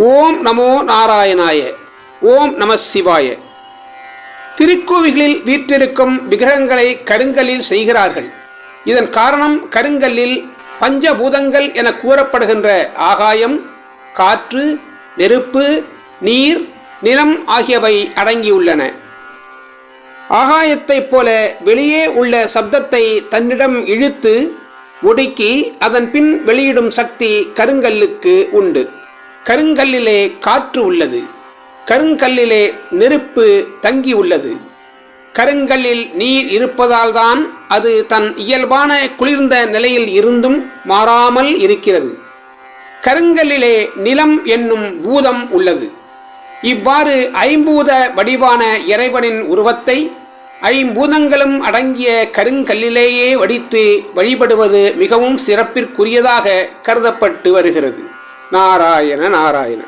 ஓம் நமோ நாராயணாய. ஓம் நம சிவாய. திருக்கோவில்களில் வீற்றிருக்கும் விக்கிரகங்களை கருங்கல்லில் செய்கிறார்கள். இதன் காரணம் கருங்கல்லில் பஞ்சபூதங்கள் என கூறப்படுகின்ற ஆகாயம், காற்று, நெருப்பு, நீர், நிலம் ஆகியவை அடங்கியுள்ளன. ஆகாயத்தைப் போல வெளியே உள்ள சப்தத்தை தன்னிடம் இழுத்து ஒடுக்கி அதன் பின் வெளியிடும் சக்தி கருங்கல்லுக்கு உண்டு. கருங்கல்லிலே காற்று உள்ளது. கருங்கல்லிலே நெருப்பு தங்கி உள்ளது. கருங்கல்லில் நீர் இருப்பதால் தான் அது தன் இயல்பான குளிர்ந்த நிலையில் இருந்தும் மாறாமல் இருக்கிறது. கருங்கல்லிலே நிலம் என்னும் பூதம் உள்ளது. இவ்வாறு ஐம்பூத வடிவான இறைவனின் உருவத்தை ஐம்பூதங்களும் அடங்கிய கருங்கல்லிலேயே வடித்து வழிபடுவது மிகவும் சிறப்பிற்குரியதாக கருதப்பட்டு வருகிறது. நாராயண நாராயண.